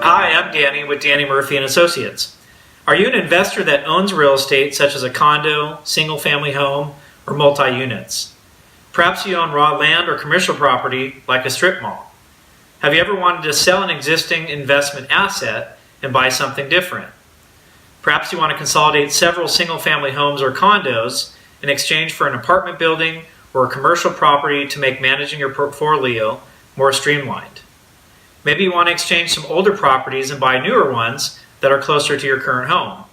Hi, I'm Danny with Danny Murphy & Associates. Are you an investor that owns real estate such as a condo, single-family home, or multi-units? Perhaps you own raw land or commercial property like a strip mall. Have you ever wanted to sell an existing investment asset and buy something different? Perhaps you want to consolidate several single-family homes or condos in exchange for an apartment building or a commercial property to make managing your portfolio more streamlined. Maybe you want to exchange some older properties and buy newer ones that are closer to your current home.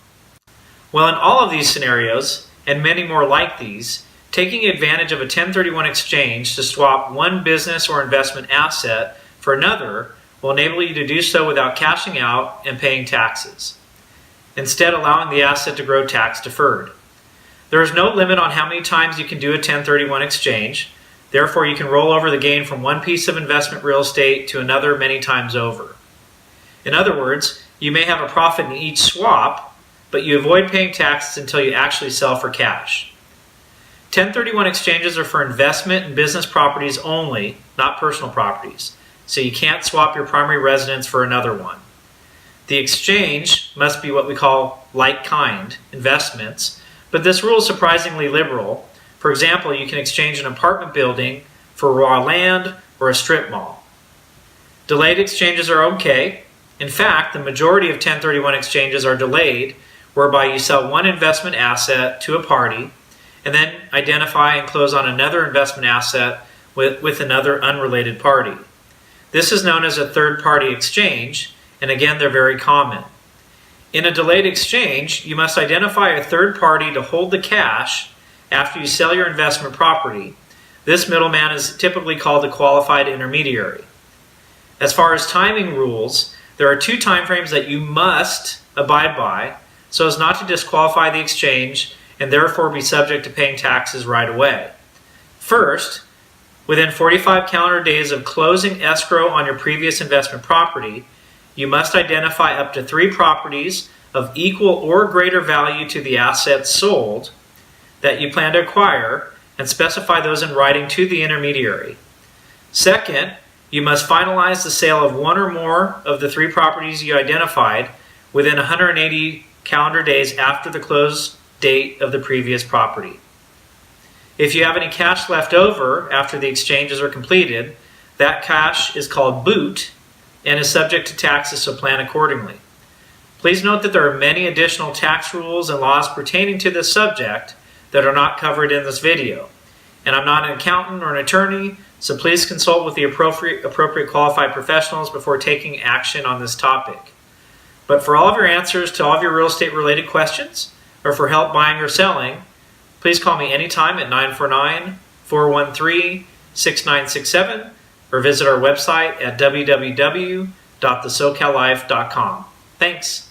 Well, in all of these scenarios, and many more like these, taking advantage of a 1031 exchange to swap one business or investment asset for another will enable you to do so without cashing out and paying taxes, instead allowing the asset to grow tax deferred. There is no limit on how many times you can do a 1031 exchange. Therefore, you can roll over the gain from one piece of investment real estate to another many times over. In other words, you may have a profit in each swap, but you avoid paying taxes until you actually sell for cash. 1031 exchanges are for investment and business properties only, not personal properties, so you can't swap your primary residence for another one. The exchange must be what we call like-kind investments, but this rule is surprisingly liberal. For example, you can exchange an apartment building for raw land or a strip mall. Delayed exchanges are okay. In fact, the majority of 1031 exchanges are delayed, whereby you sell one investment asset to a party and then identify and close on another investment asset with another unrelated party. This is known as a third-party exchange, and again, they're very common. In a delayed exchange, you must identify a third party to hold the cash after you sell your investment property. This middleman is typically called a qualified intermediary. As far as timing rules, there are two time frames that you must abide by so as not to disqualify the exchange and therefore be subject to paying taxes right away. First, within 45 calendar days of closing escrow on your previous investment property, you must identify up to 3 properties of equal or greater value to the assets sold that you plan to acquire and specify those in writing to the intermediary. Second, you must finalize the sale of one or more of the 3 properties you identified within 180 calendar days after the close date of the previous property. If you have any cash left over after the exchanges are completed, that cash is called boot and is subject to taxes, so plan accordingly. Please note that there are many additional tax rules and laws pertaining to this subject that are not covered in this video. And I'm not an accountant or an attorney, so please consult with the appropriate qualified professionals before taking action on this topic. But for all of your answers to all of your real estate related questions, or for help buying or selling, please call me anytime at 949-413-6967 or visit our website at www.thesocallife.com. Thanks.